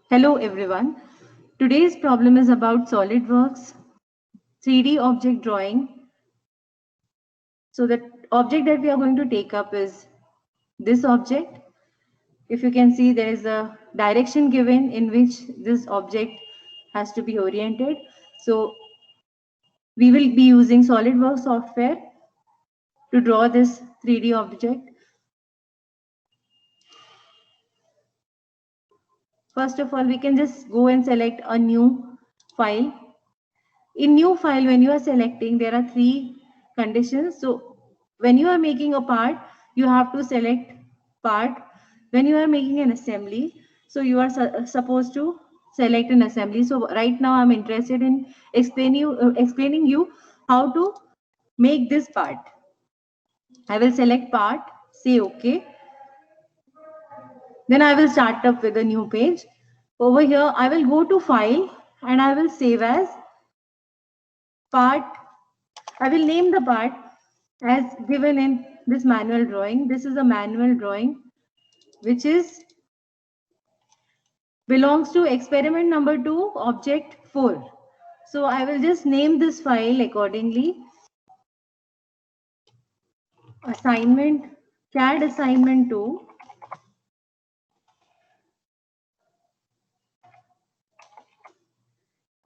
Hello everyone. Today's problem is about SolidWorks 3D object drawing. So the object that we are going to take up is this object. If you can see, there is a direction given in which this object has to be oriented. So we will be using SolidWorks software to draw this 3D object. First of all, we can just go and select a new file. In new file, when you are selecting, there are three conditions. So when you are making a part, you have to select part. When you are making an assembly, so you are supposed to select an assembly. So right now I'm interested in explaining you how to make this part. I will select part, say OK. Then I will start up with a new page. Over here, I will go to file and I will save as part. I will name the part as given in this manual drawing. This is a manual drawing which is belongs to experiment number 2, object 4. So I will just name this file accordingly. Assignment, CAD assignment 2.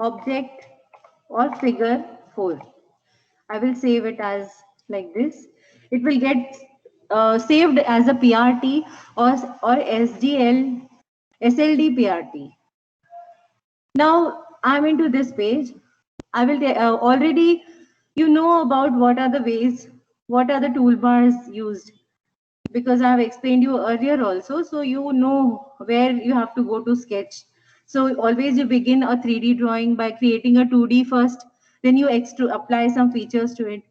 Object or figure 4. I will save it as like this. It will get saved as a PRT or SDL, SLD PRT. Now I'm into this page. I will already you know about what are the ways, what are the toolbars used, because I have explained you earlier also. So you know where you have to go to sketch. So always you begin a 3D drawing by creating a 2D first, then you apply some features to it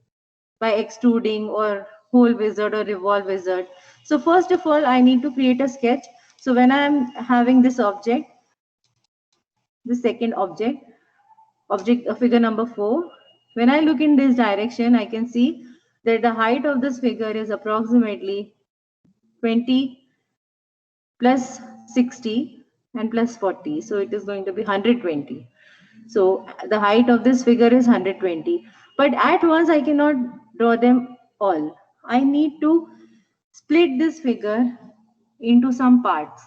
by extruding or hole wizard or revolve wizard. So first of all, I need to create a sketch. So when I'm having this object, the second object, figure number 4, when I look in this direction, I can see that the height of this figure is approximately 20 plus 60 and plus 40. So it is going to be 120. So the height of this figure is 120. But at once I cannot draw them all. I need to split this figure into some parts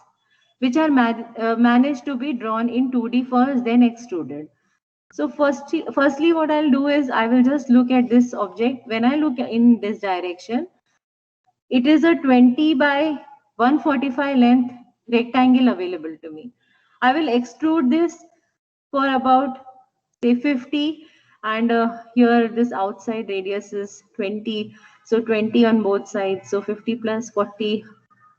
which are managed to be drawn in 2D first, then extruded. So firstly, what I'll do is I will just look at this object. When I look in this direction, it is a 20 by 145 length rectangle available to me. I will extrude this for about say 50, and here this outside radius is 20. So 20 on both sides. So 50 plus 40,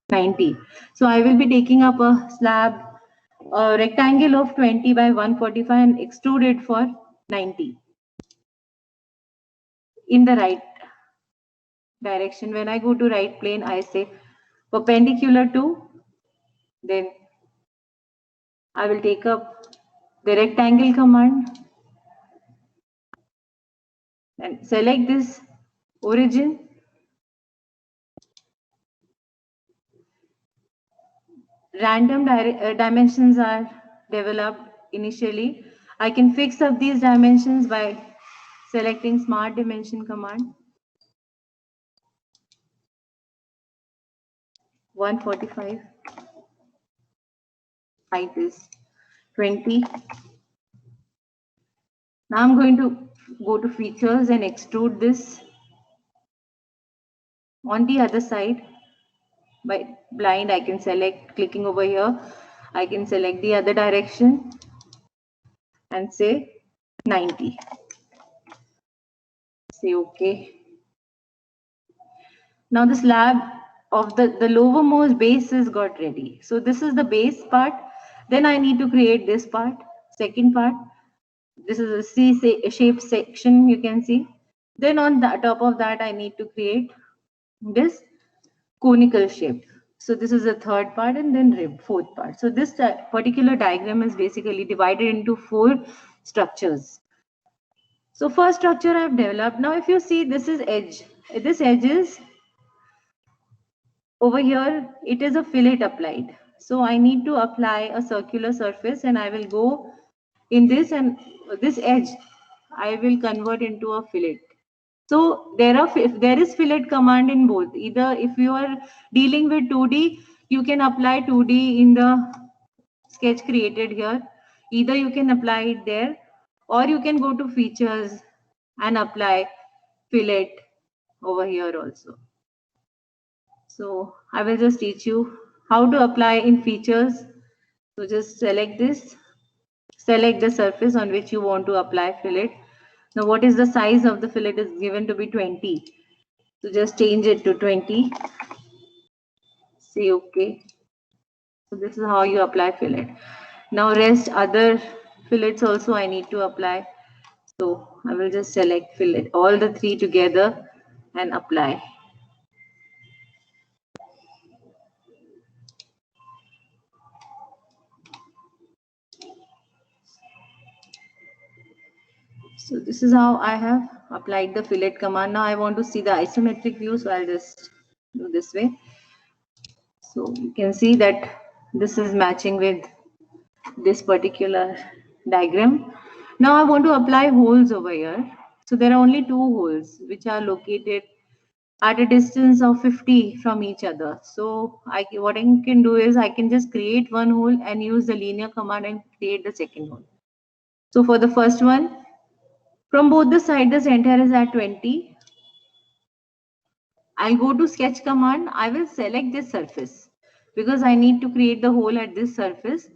90. So I will be taking up a slab, a rectangle of 20 by 145 and extrude it for 90 in the right direction. When I go to right plane, I say perpendicular to, then I will take up the rectangle command and select this origin. Random dimensions are developed initially. I can fix up these dimensions by selecting smart dimension command. 145, height is 20. Now I'm going to go to features and extrude this on the other side. By blind, I can select, clicking over here, I can select the other direction and say 90. Say OK. Now the slab of the lowermost base is got ready. So this is the base part. Then I need to create this part, second part. This is a C-shaped section, you can see. Then on the top of that, I need to create this conical shape. So this is the third part, and then rib, fourth part. So this particular diagram is basically divided into 4 structures. So first structure I've developed. Now if you see, this is edge. This edge is over here, it is a fillet applied. So I need to apply a circular surface, and I will go in this, and this edge I will convert into a fillet. So there is fillet command in both. Either if you are dealing with 2D, you can apply 2D in the sketch created here. Either you can apply it there, or you can go to features and apply fillet over here also. So I will just teach you how to apply in features. So just select this, select the surface on which you want to apply fillet. Now what is the size of the fillet is given to be 20. So just change it to 20. Say okay. So this is how you apply fillet. Now rest other fillets also I need to apply. So I will just select fillet, all the three together and apply. So this is how I have applied the fillet command. Now I want to see the isometric view, so I'll just do this way. So you can see that this is matching with this particular diagram. Now I want to apply holes over here. So there are only two holes which are located at a distance of 50 from each other. So what I can do is I can just create one hole and use the linear command and create the second hole. So for the first one, from both the sides, the center is at 20. I'll go to sketch command. I will select this surface because I need to create the hole at this surface,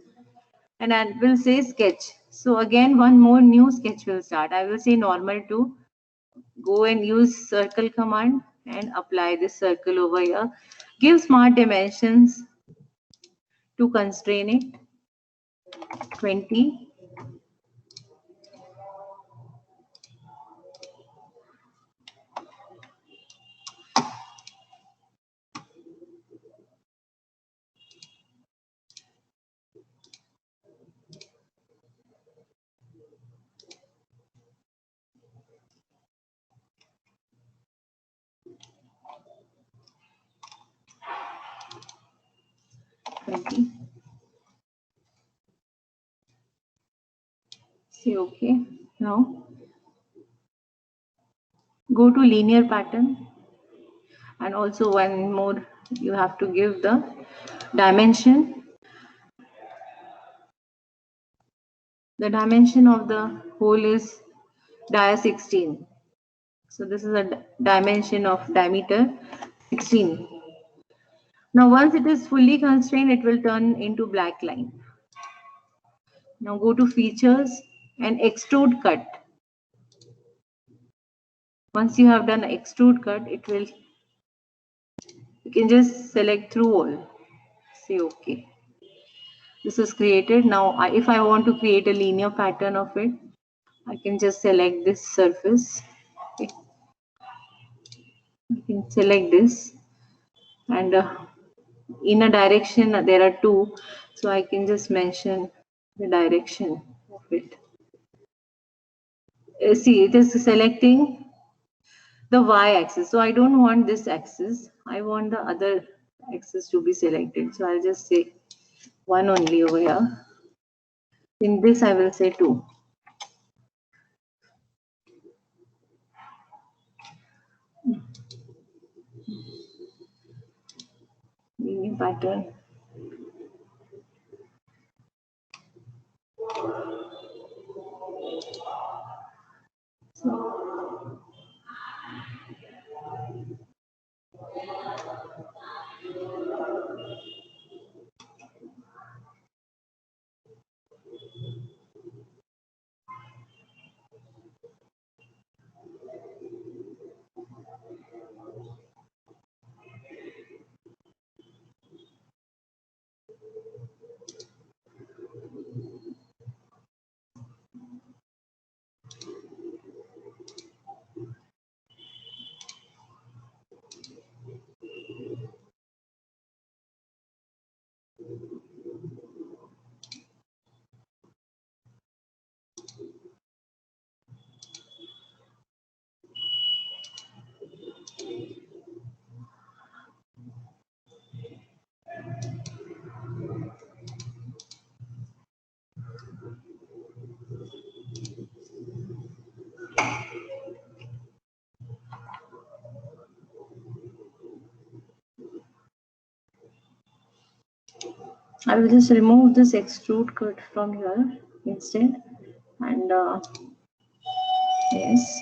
and I will say sketch. So again, one more new sketch will start. I will say normal to go and use circle command and apply this circle over here. Give smart dimensions to constrain it. 20. Say okay. Now go to linear pattern, and also one more, you have to give the dimension. The dimension of the hole is dia 16. So this is a dimension of diameter 16. Now once it is fully constrained, it will turn into black line. Now go to features and extrude cut. Once you have done extrude cut, it will, you can just select through all. Say okay. This is created. Now if I want to create a linear pattern of it, I can just select this surface. Okay. I can select this, and in a direction there are two, so I can just mention the direction of it. See, it is selecting the y-axis, so I don't want this axis, I want the other axis to be selected. So I'll just say one only over here. In this I will say 2. Linear pattern. So, I will just remove this extrude cut from here instead, and yes,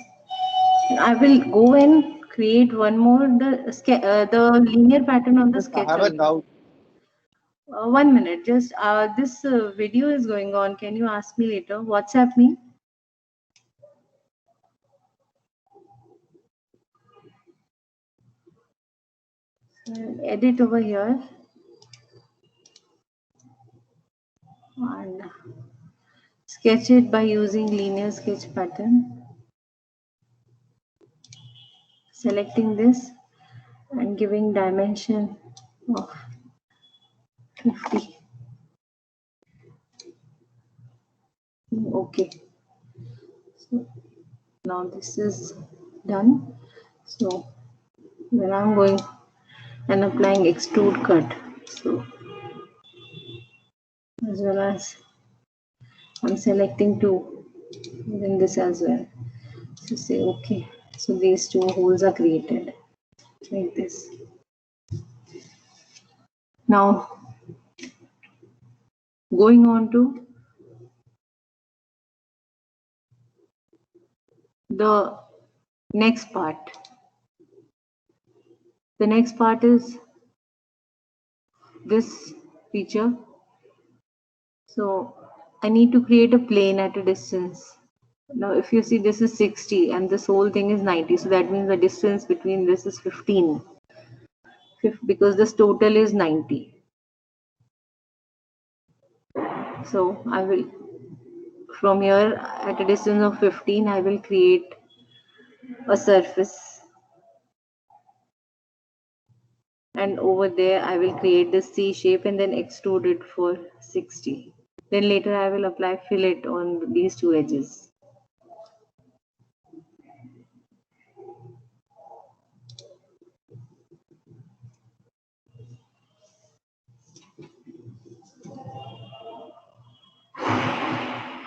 I will go and create one more the linear pattern on the Just I sketch have a only. doubt. 1 minute, just this video is going on. Can you ask me later? WhatsApp me. Edit over here and sketch it by using linear sketch pattern. Selecting this and giving dimension of 50. Okay. So now this is done. So when I'm going and applying extrude cut, so as well as I'm selecting two, then this as well. So say okay. So these two holes are created like this. Now going on to the next part. The next part is this feature. So I need to create a plane at a distance. Now if you see, this is 60 and this whole thing is 90. So that means the distance between this is 15 because this total is 90. So I will, from here at a distance of 15, I will create a surface, and over there I will create the C shape and then extrude it for 60. Then later I will apply fillet on these two edges.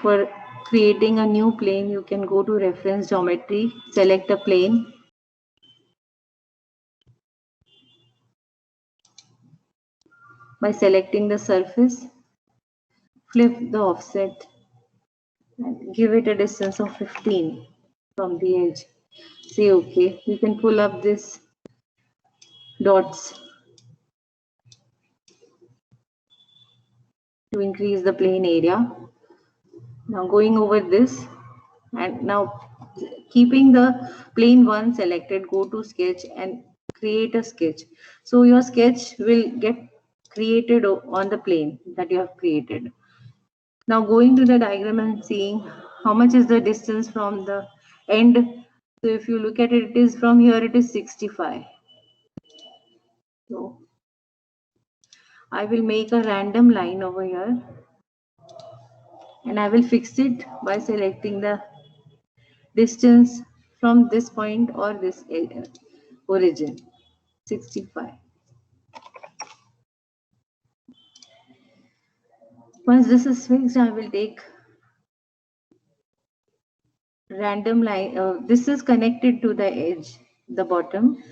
For creating a new plane, you can go to reference geometry, select a plane. By selecting the surface, flip the offset and give it a distance of 15 from the edge. Say okay. You can pull up this dots to increase the plane area. Now going over this, and now keeping the plane one selected, go to sketch and create a sketch. So your sketch will get created on the plane that you have created. Now going to the diagram and seeing how much is the distance from the end. So if you look at it, it is from here, it is 65. So I will make a random line over here and I will fix it by selecting the distance from this point or this origin, 65. Once this is fixed, I will take random line. This is connected to the edge, the bottom.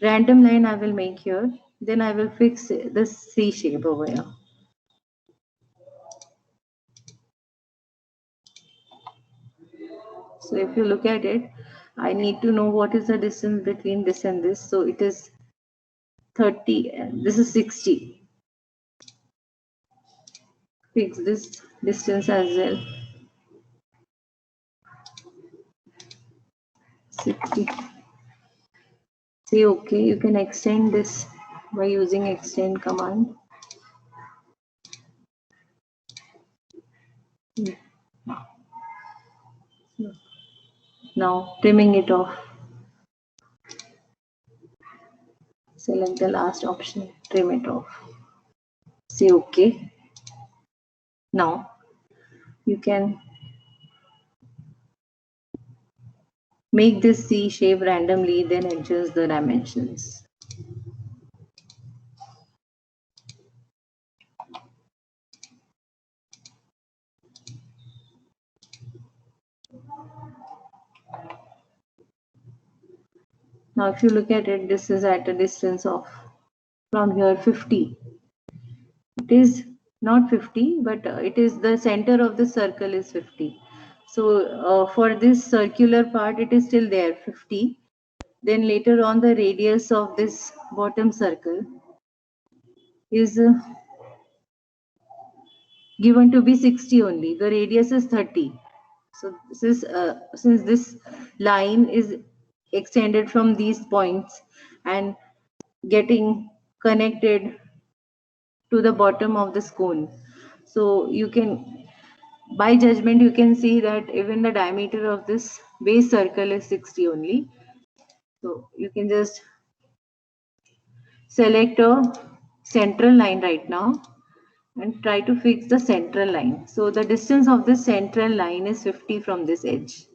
Random line I will make here. Then I will fix this C shape over here. So if you look at it, I need to know what is the distance between this and this. So it is 30, this is 60. Fix this distance as well. 60. Say okay, you can extend this by using extend command. Now trimming it off. Select the last option, trim it off. Say okay. Now you can make this C shape randomly, then adjust the dimensions. Now if you look at it, this is at a distance of from here 50. It is not 50, but it is the center of the circle is 50. So for this circular part, it is still there 50. Then later on, the radius of this bottom circle is given to be 60 only. The radius is 30. So this is since this line is extended from these points and getting connected to the bottom of this cone. So you can, by judgment, you can see that even the diameter of this base circle is 60 only. So you can just select a central line right now and try to fix the central line. So the distance of this central line is 50 from this edge.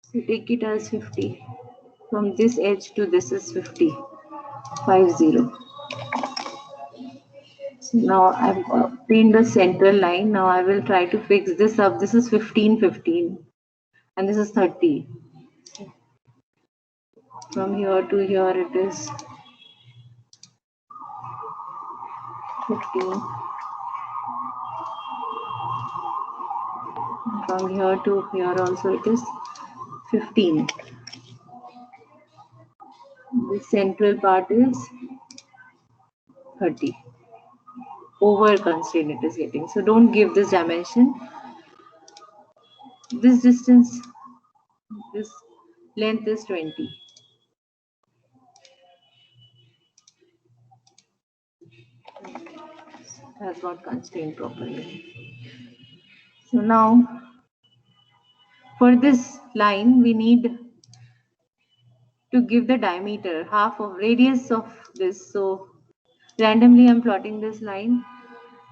So take it as 50. From this edge to this is 50. 50. So now I've obtained the central line. Now I will try to fix this up. This is 15, 15. And this is 30. From here to here it is 15. From here to here also it is 15. The central part is 30. Over constraint it is getting. So don't give this dimension. This distance, this length is 20. It has got constrained properly. So now for this line we need to give the diameter, half of radius of this. So randomly I'm plotting this line.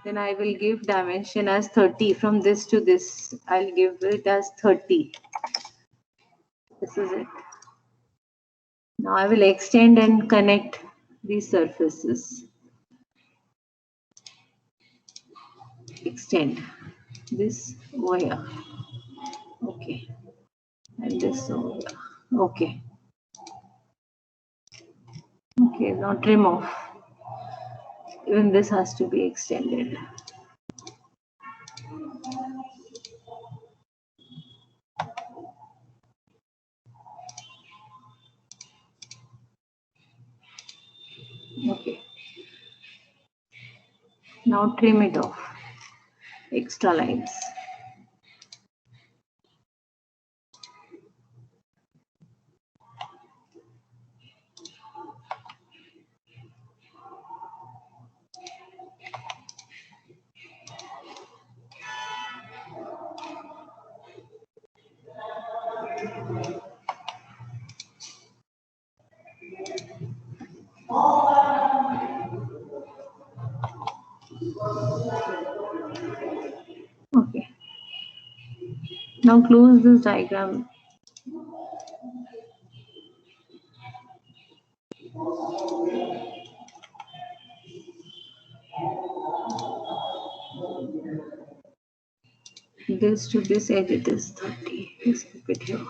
Then I will give dimension as 30. From this to this, I'll give it as 30. This is it. Now I will extend and connect these surfaces. Extend this over here. Okay. And this over here. Okay. Okay, now trim off. Even this has to be extended. Okay. Now trim it off. Extra lines. Okay. Now close this diagram. This to this edge it is 30. Let's keep it here.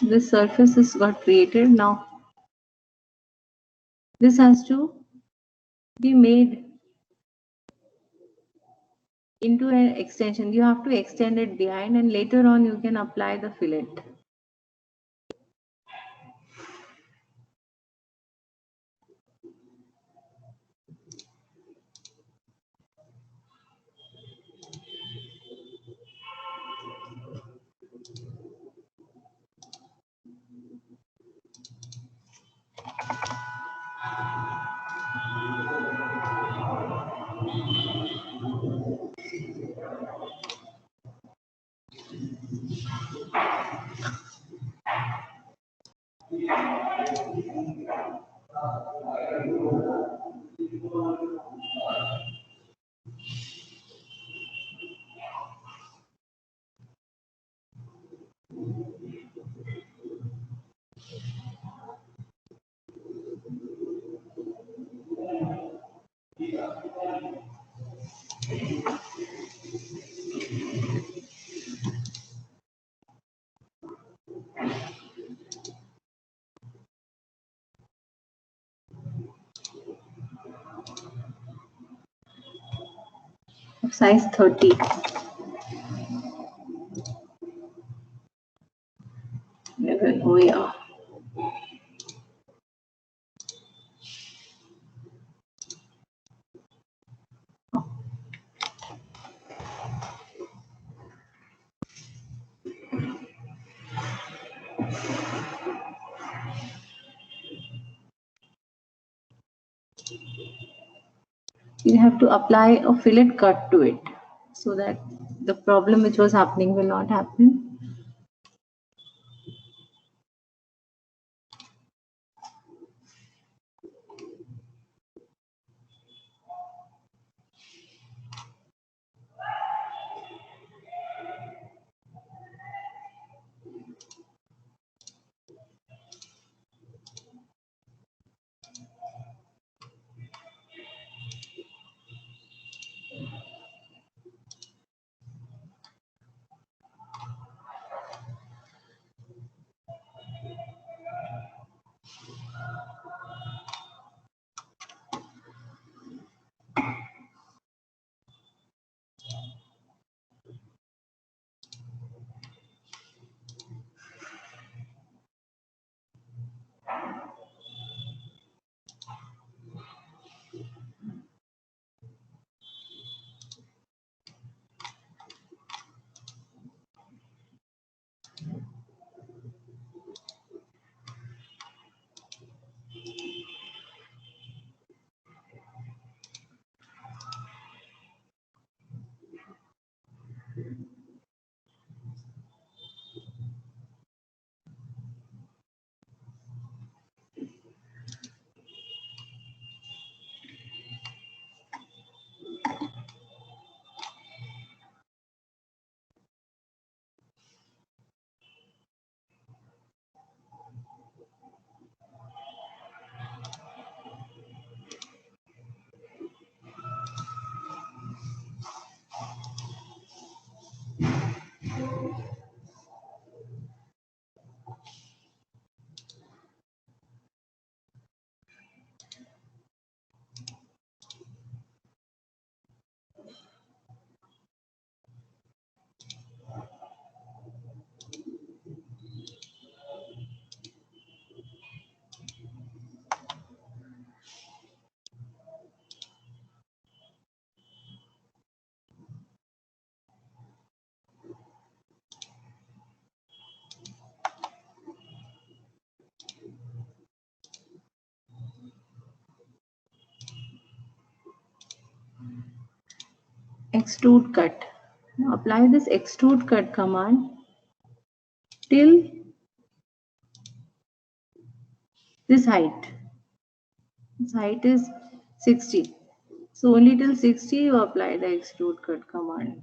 This surface has got created. Now this has to be made into an extension. You have to extend it behind, and later on you can apply the fillet. Size 30. Oh yeah. You have to apply a fillet cut to it so that the problem which was happening will not happen. Extrude cut. Now apply this extrude cut command till this height. This height is 60. So only till 60 you apply the extrude cut command.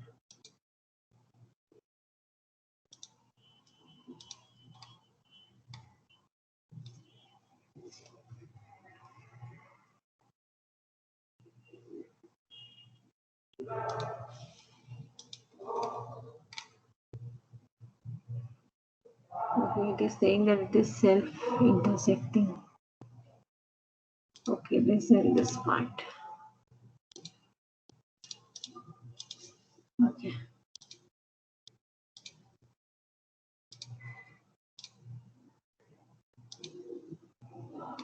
Okay, it is saying that it is self-intersecting. Okay, this and this part. Okay.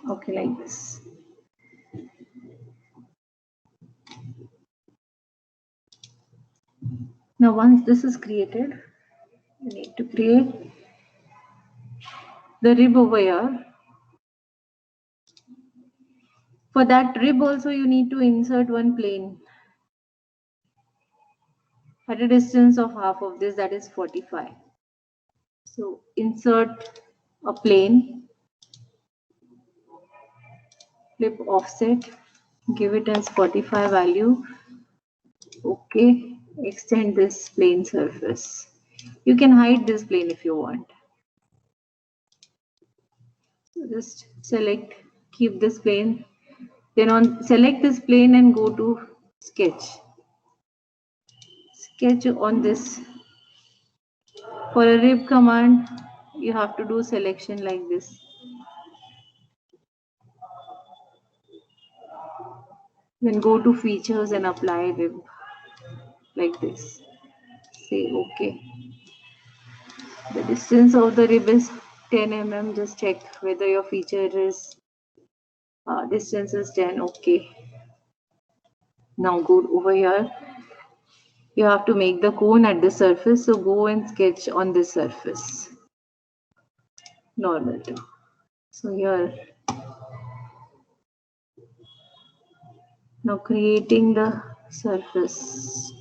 Okay, like this. Now, once this is created, you need to create the rib over here. For that rib also, you need to insert one plane at a distance of half of this, that is 45. So insert a plane, flip offset, give it as 45 value. Okay, extend this plane surface. You can hide this plane if you want. So just select, keep this plane. Then select this plane and go to sketch. Sketch on this. For a rib command, you have to do selection like this. Then go to features and apply rib like this. Say okay. The distance of the rib is 10 mm. Just check whether your feature is distance is 10. Okay. Now go over here. You have to make the cone at the surface. So go and sketch on this surface. Normal too. So here, now creating the surface.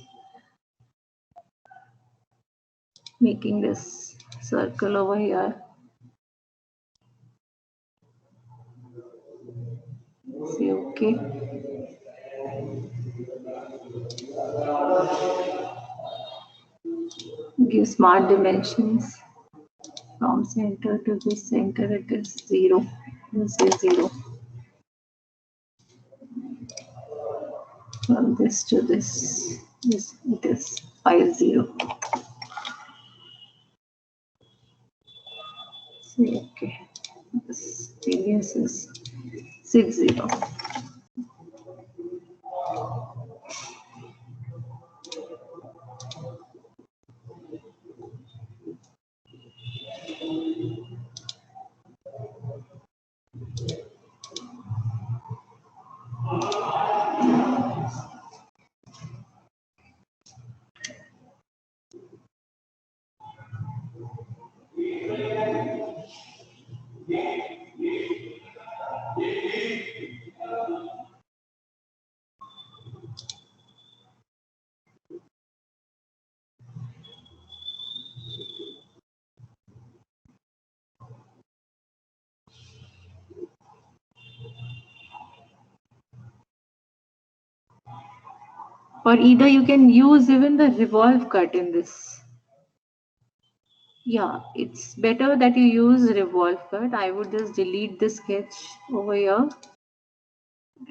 Making this circle over here. Say okay. Give smart dimensions. From center to this center, it is 0. This is 0. From this to this, it is 50. Say okay. This radius is 60. Or either you can use even the revolve cut in this. Yeah, it's better that you use revolve cut. I would just delete the sketch over here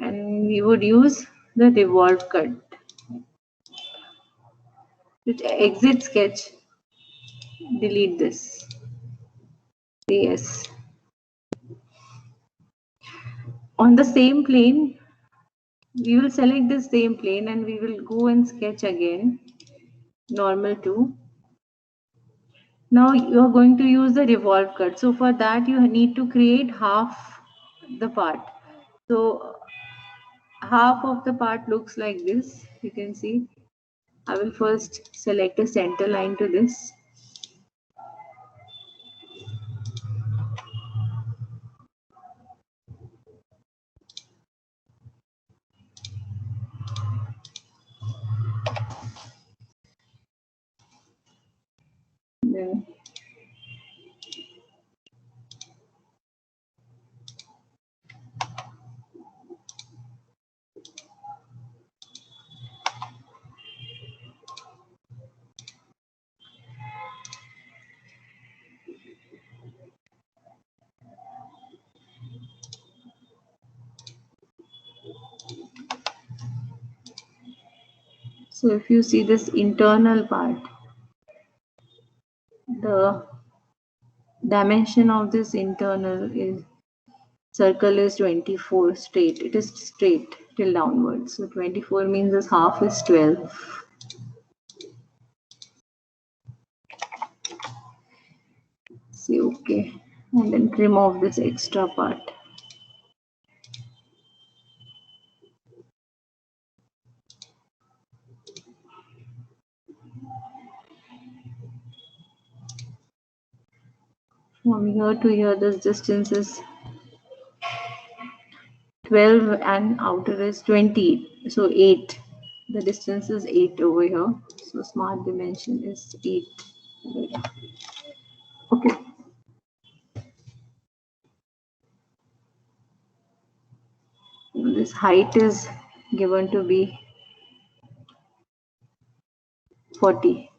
and we would use the revolve cut. Which exit sketch, delete this. Yes. On the same plane, we will select the same plane and we will go and sketch again. Normal too. Now you are going to use the revolve cut. So for that you need to create half the part. So half of the part looks like this. You can see. I will first select a center line to this. Then so if you see this internal part, the Dimension of this internal is circle is 24 straight. It is straight till downwards. So 24 means this half is 12. See, okay. And then trim off this extra part. From here to here, this distance is 12 and outer is 20. So 8. The distance is 8 over here. So smart dimension is 8. Okay. This height is given to be 40.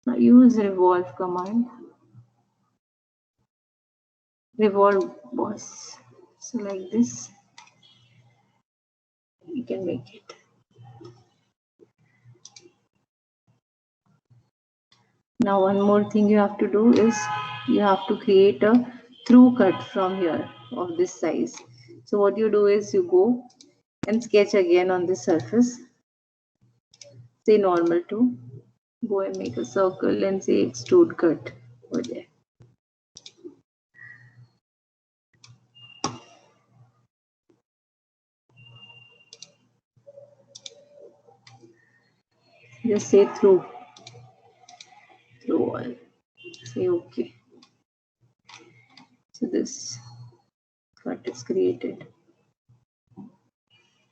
Now use revolve command. Revolve boss. So like this, you can make it. Now one more thing you have to do is you have to create a through cut from here of this size. So what you do is you go and sketch again on this surface. Say normal to. Go and make a circle and say extrude cut over there. Just say through all. Say okay. So this cut is created.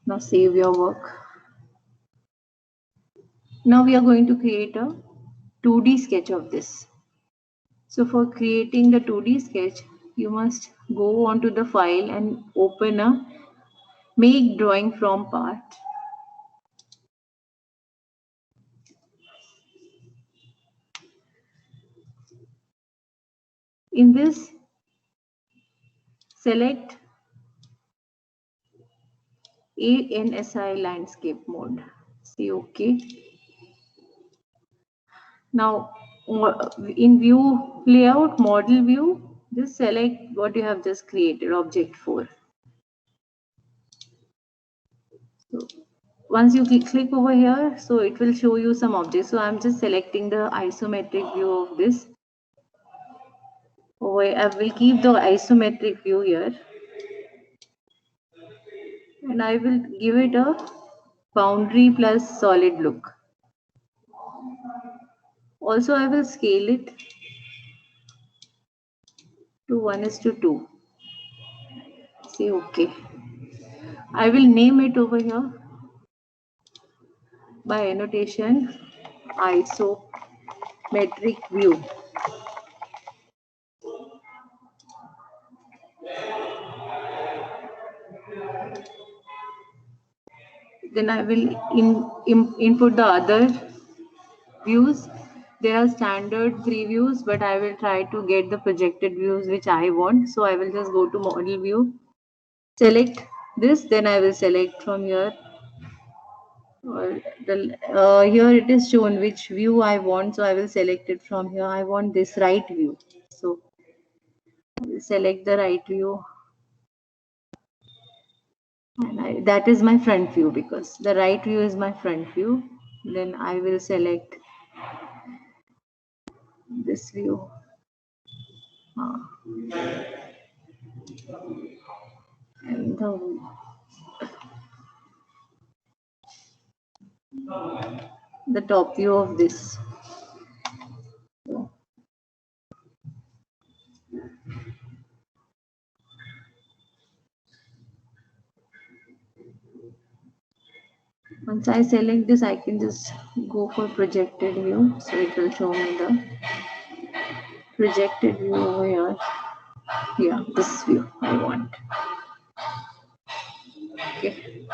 Now save your work. Now we are going to create a 2D sketch of this. So for creating the 2D sketch, you must go onto the file and open a make drawing from part. In this, select ANSI landscape mode. Say OK. Now, in view layout, model view, just select what you have just created, object 4. So once you click over here, so it will show you some objects. So I'm just selecting the isometric view of this. I will keep the isometric view here. And I will give it a boundary plus solid look. Also, I will scale it to 1:2. Say OK. I will name it over here by annotation isometric view. Then I will input the other views. There are standard 3 views, but I will try to get the projected views which I want. So I will just go to model view, select this, then I will select from here. Or here it is shown which view I want, so I will select it from here. I want this right view, so I will select the right view, and that is my front view because the right view is my front view. Then I will select this view. And the top view of this. Once I select this, I can just go for projected view. So it will show me the projected view over here. Yeah, this view I want. Okay.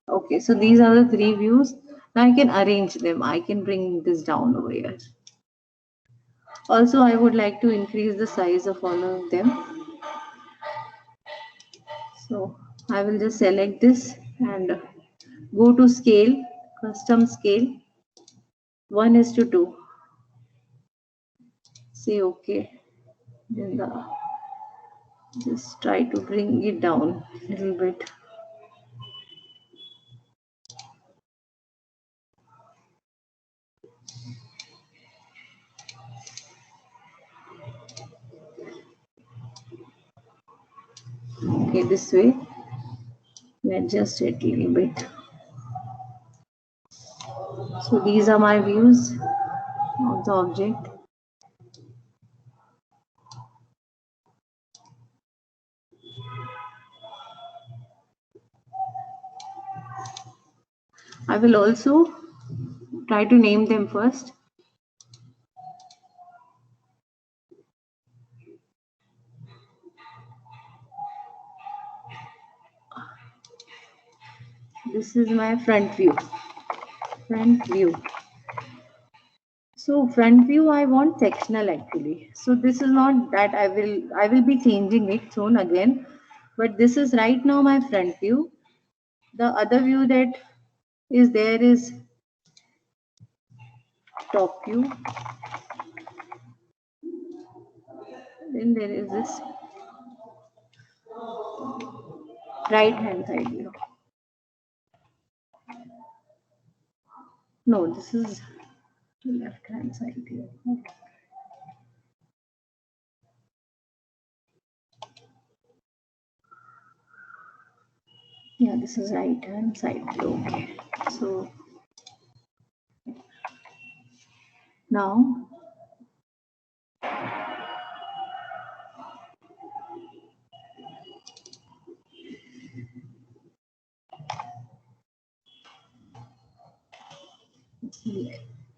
Okay, so these are the 3 views. Now I can arrange them. I can bring this down over here. Also, I would like to increase the size of all of them. So I will just select this and go to scale, custom scale, 1:2. Say okay. Then just try to bring it down a little bit. Okay, this way. Adjust it a little bit. So these are my views of the object. I will also try to name them first. This is my front view. Front view. So front view, I want sectional actually. So this is not that I will be changing it soon again, but this is right now my front view. The other view that is there is top view. Then there is this right hand side view. No, this is left hand side view. Okay. Yeah, this is right hand side view. Okay. So now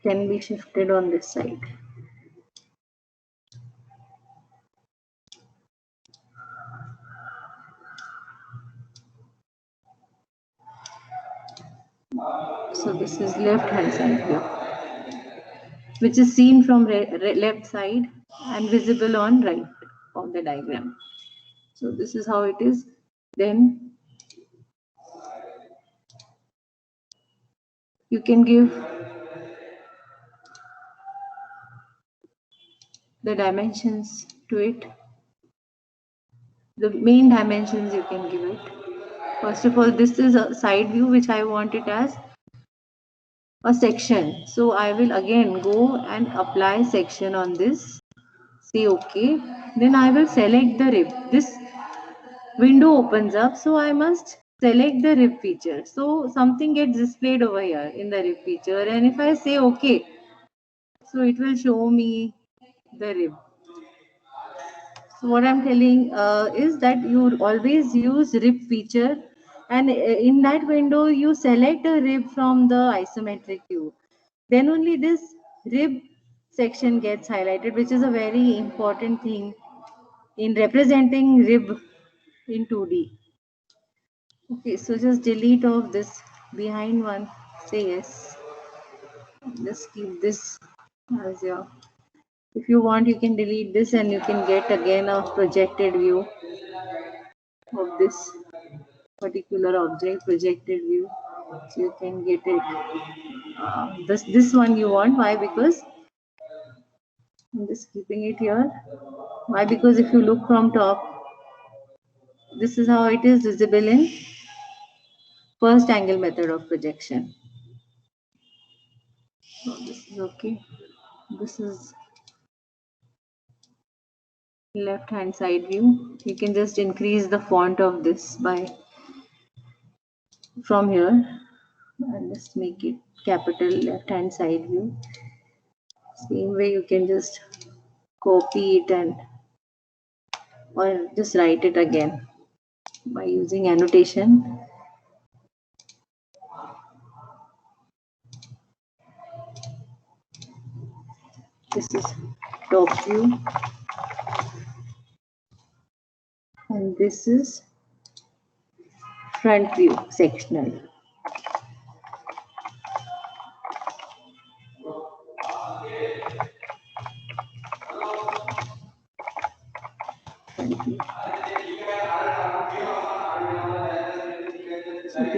can be shifted on this side. So this is left hand side view, which is seen from left side and visible on right of the diagram. So this is how it is. Then you can give the dimensions to it. The main dimensions you can give it. First of all, this is a side view which I want it as a section. So I will again go and apply section on this. Say okay. Then I will select the rib. This window opens up, so I must select the rib feature. So something gets displayed over here in the rib feature, and if I say okay, so it will show me the rib. So what I'm telling is that you always use rib feature, and in that window you select a rib from the isometric view. Then only this rib section gets highlighted, which is a very important thing in representing rib in 2D. Okay, so just delete off this behind one. Say yes. Just keep this as your. If you want, you can delete this and you can get again a projected view of this particular object, projected view. So you can get it. This one you want. Why? Because I'm just keeping it here. Why? Because if you look from top, this is how it is visible in first angle method of projection. So this is okay. This is left hand side view. You can just increase the font of this by from here and just make it capital left hand side view. Same way you can just copy it and or just write it again by using annotation. This is top view and this is front view sectional. Front view.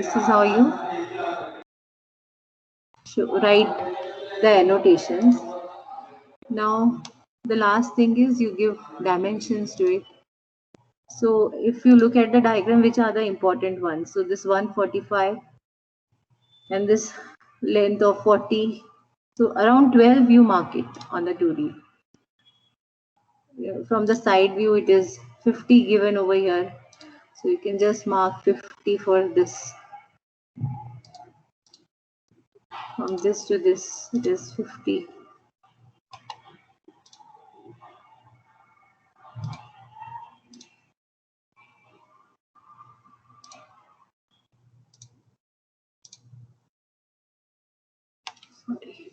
this is how you write the annotations. Now the last thing is you give dimensions to it. So if you look at the diagram, which are the important ones? So this 145 and this length of 40. So around 12 you mark it on the 2D. From the side view it is 50 given over here. So you can just mark 50 for this. From this to this it is 50. Sorry.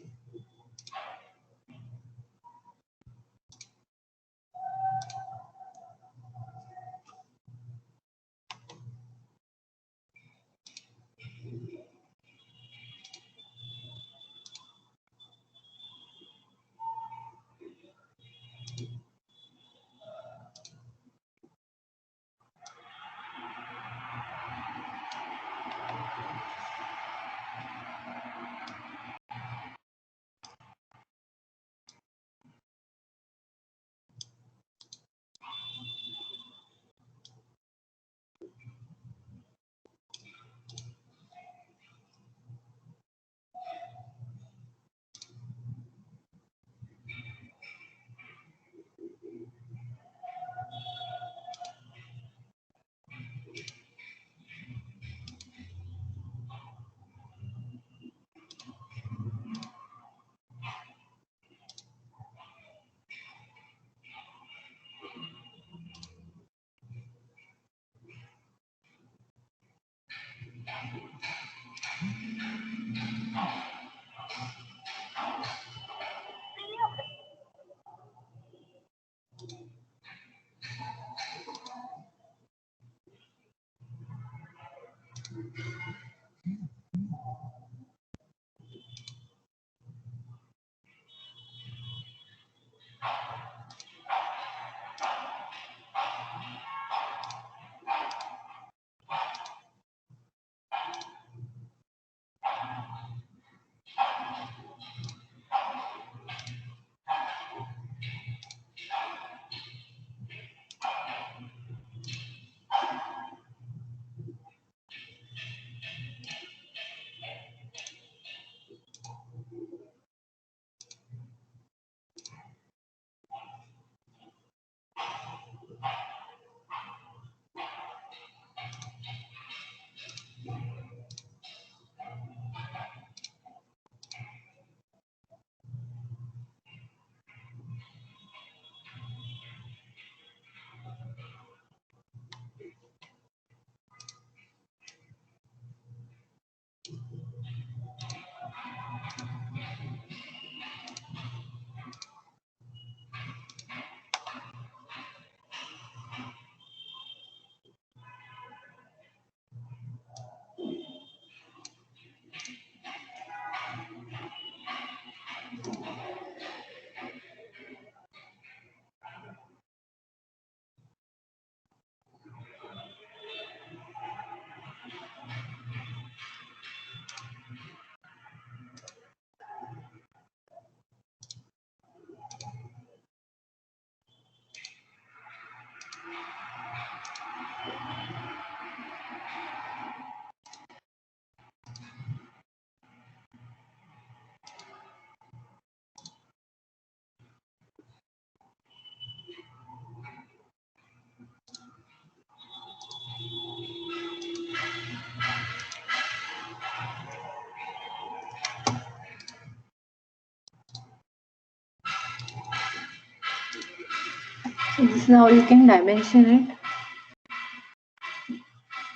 So this now you can dimension it.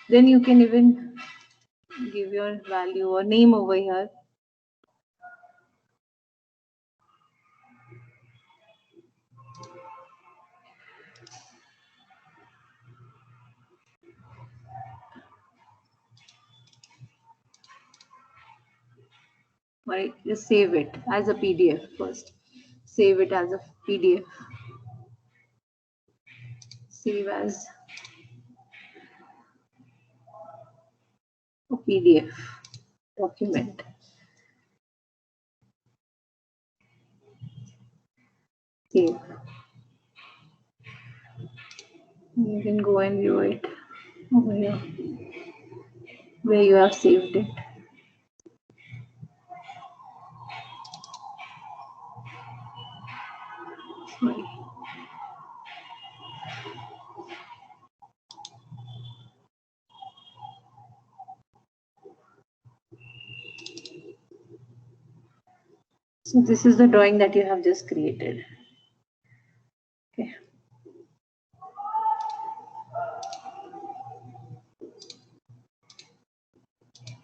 Then you can even give your value or name over here. Right, just save it as a PDF first. Save it as a PDF. Save as or PDF document. Save. You can go and view it over here where you have saved it. Sorry. So this is the drawing that you have just created.